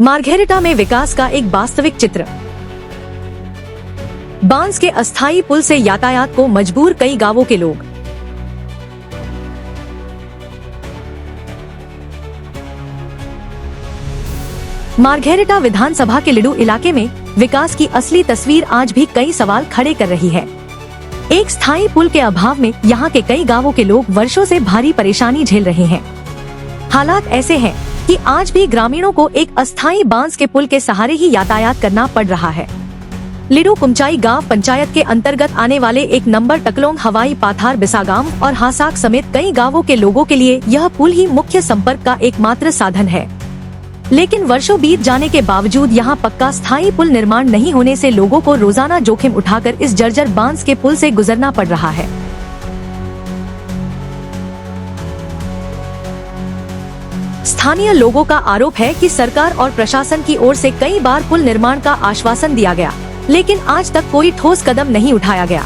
Margherita में विकास का एक वास्तविक चित्र। बांस के अस्थायी पुल से यातायात को मजबूर कई गांवों के लोग। मार्घेरिटा विधानसभा के लिडू इलाके में विकास की असली तस्वीर आज भी कई सवाल खड़े कर रही है। एक स्थायी पुल के अभाव में यहाँ के कई गांवों के लोग वर्षों से भारी परेशानी झेल रहे हैं। हालात ऐसे हैं कि आज भी ग्रामीणों को एक अस्थायी बांस के पुल के सहारे ही यातायात करना पड़ रहा है। लिडू कुमचाई गांव पंचायत के अंतर्गत आने वाले एक नंबर टकलोंग हवाई पाथार बिसागाम और हासाक समेत कई गांवों के लोगों के लिए यह पुल ही मुख्य संपर्क का एकमात्र साधन है। लेकिन वर्षों बीत जाने के बावजूद यहाँ पक्का स्थायी पुल निर्माण नहीं होने से लोगों को रोजाना जोखिम उठाकर इस जर्जर बांस के पुल से गुजरना पड़ रहा है। स्थानीय लोगों का आरोप है कि सरकार और प्रशासन की ओर से कई बार पुल निर्माण का आश्वासन दिया गया, लेकिन आज तक कोई ठोस कदम नहीं उठाया गया।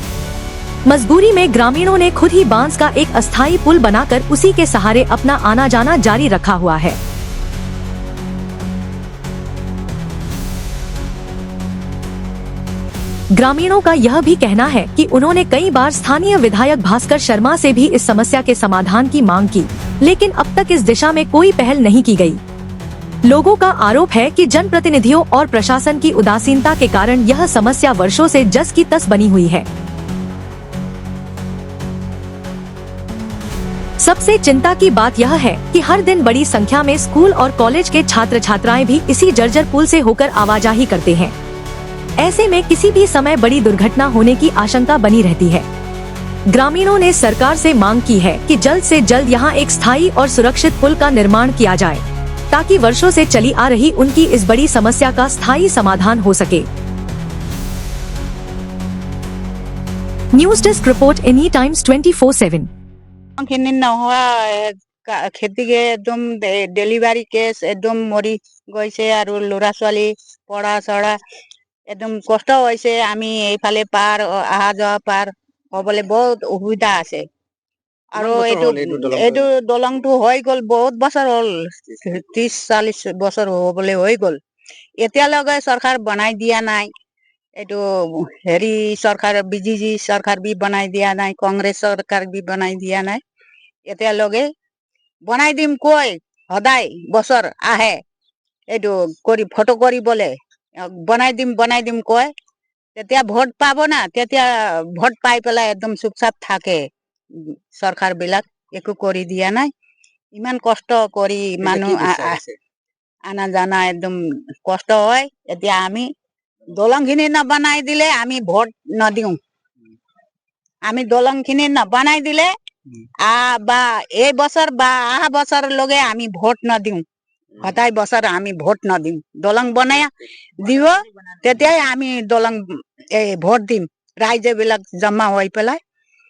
मजबूरी में ग्रामीणों ने खुद ही बांस का एक अस्थायी पुल बनाकर उसी के सहारे अपना आना जाना जारी रखा हुआ है। ग्रामीणों का यह भी कहना है कि उन्होंने कई बार स्थानीय विधायक भास्कर शर्मा से भी इस समस्या के समाधान की मांग की, लेकिन अब तक इस दिशा में कोई पहल नहीं की गई। लोगों का आरोप है कि जनप्रतिनिधियों और प्रशासन की उदासीनता के कारण यह समस्या वर्षों से जस की तस बनी हुई है। सबसे चिंता की बात यह है कि हर दिन बड़ी संख्या में स्कूल और कॉलेज के छात्र छात्राएं भी इसी जर्जर पुल से होकर आवाजाही करते हैं। ऐसे में किसी भी समय बड़ी दुर्घटना होने की आशंका बनी रहती है। ग्रामीणों ने सरकार से मांग की है कि जल्द से जल्द यहां एक स्थायी और सुरक्षित पुल का निर्माण किया जाए, ताकि वर्षों से चली आ रही उनकी इस बड़ी समस्या का स्थायी समाधान हो सके। News desk report any times 24/7। खेती के एकदम डेलिवरी केस एकदम मरी गई और लड़ा छाली पढ़ा चढ़ा एकदम कष्ट होइसे। आमी एफाले पार आहा जावा पार हबले बहुत असुविधा आछे आरो एटु दलंगटु হৈ গল बहुत बছर হল 30-40 বছর হবলে হৈ গল। এতিয়ালৈকে सरकार बनाई दिया নাই। एटु हेरी सरकार बीजेपी सरकार भी बनाई दिया নাই, कांग्रेस सरकार भी बनाई दिया নাই। एতিয়ালৈके बनाई दिम कोई हदाय बছर आहे एटु करी फटो करी बोले बनाई दिम कय तेतिया भोट पाब ना, तेतिया भोट पाई पेला एकदम चुपचाप थाके। सरकार बिलाक एकु करी दिया নাই। इमान कष्ट करी मानु आना जाना एकदम कष्ट হয়। এতিয়া আমি দলংখিনি না बनाई दिले आमी भोट न दिउ। आमी दलंगখিনি न बनाई दिले बा ए बছर बा आहा बছर लगे आमी भोट न दिउ। हताई बছर आमी भोट न दिम। दलंग बनाया दिव तेतियाई आमी दलंग भोट दिम। राइजे बिलाक जमा होई पेलाय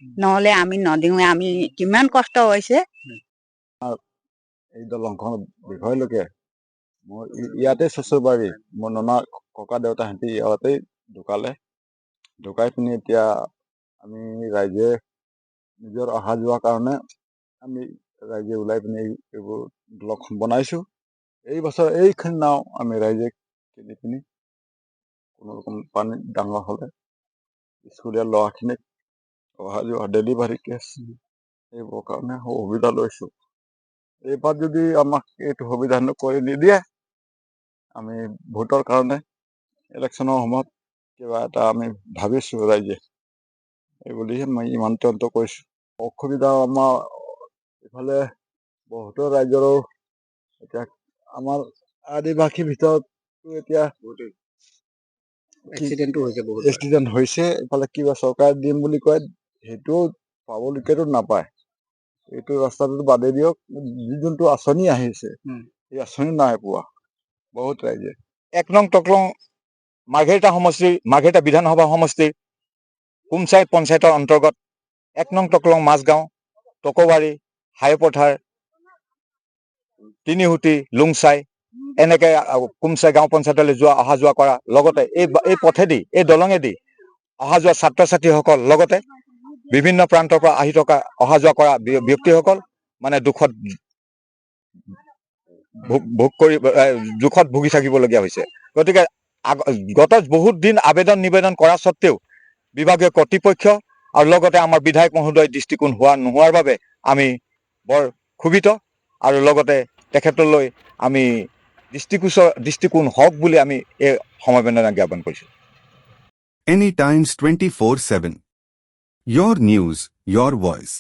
নহলে आमी न दिउ। आमी किमान कष्ट होइसे। এই দলংখনৰ বিষয়লৈকে মই ইয়াতে চচুৰবাৰী মোৰ ননা ককা দেউতাহঁতি ইয়াতে ঢুকাই পিনি এতিয়া আমি ৰাইজে নিজৰ অহা যোৱাৰ কাৰণে আমি ৰাইজে ওলাই পিনি এইবোৰ দলংখন বনাইছো। এই বছৰ এইখন নাও আমি ৰাইজে কিনি পিনি কোনোৰকম পানী ডাঙৰ হ'লে স্কুলীয়া ল'ৰাখিনিক অহা যোৱা ডেলিভাৰী কেছ এইবোৰ কাৰণে সুবিধা লৈছো। এইবাৰ যদি আমাক এইটো সুবিধা কৰি নিদিয়ে আমি ভোটৰ কাৰণে ইলেকশ্যনৰ সময়ত কিবা এটা আমি ভাবিছো ৰাইজে এই বুলিহে মই ইমানতে অন্ত কৰিছো। অসুবিধা আমাৰ ইফালে বহুতো ৰাইজৰো এতিয়া আমাৰ আদিবাসীৰ ভিতৰত এতিয়া এক্সিডেণ্ট হৈছে। ইফালে কিবা চৰকাৰে দিম বুলি কয় সেইটো পাবলৈকেতো নাপায়। এইটো ৰাস্তাটো বাদে দিয়ক, যোনটো আঁচনি আহিছে এই আঁচনি নাই পোৱা বহুত ৰাইজে। 1 নং টকলং মাৰ্ঘেৰিটা সমষ্টিৰ মাৰ্ঘেৰিটা বিধানসভা সমষ্টিৰ কুমচাই পঞ্চায়তৰ অন্তৰ্গত 1 নং টকলং মাজগাঁও টকবাৰী হাইপথাৰ তিনিহুটি লুংচাই এনেকে কুমচাই গাঁও পঞ্চায়তলৈ যোৱা অহা যোৱা কৰা লগতে এই পথেদি এই দলঙেদি অহা যোৱা ছাত্ৰ ছাত্ৰীসকল লগতে বিভিন্ন প্ৰান্তৰ পৰা আহি থকা অহা যোৱা কৰা ব্যক্তিসকল মানে দুখত ভোগ কৰি দুখত ভুগি থাকিবলগীয়া হৈছে। গতিকে গত বহুত দিন আবেদন নিবেদন কৰা স্বত্তেও বিভাগীয় কৰ্তৃপক্ষ আৰু লগতে আমাৰ বিধায়ক মহোদয় দৃষ্টিকোণ নোহোৱাৰ বাবে আমি বৰ ক্ষোভিত আৰু লগতে তেখেতলৈ আমি দৃষ্টিকোণ হওক বুলি আমি এই সমবেদনা জ্ঞাপন কৰিছোঁ। Any Times 24/7. Your news, your voice.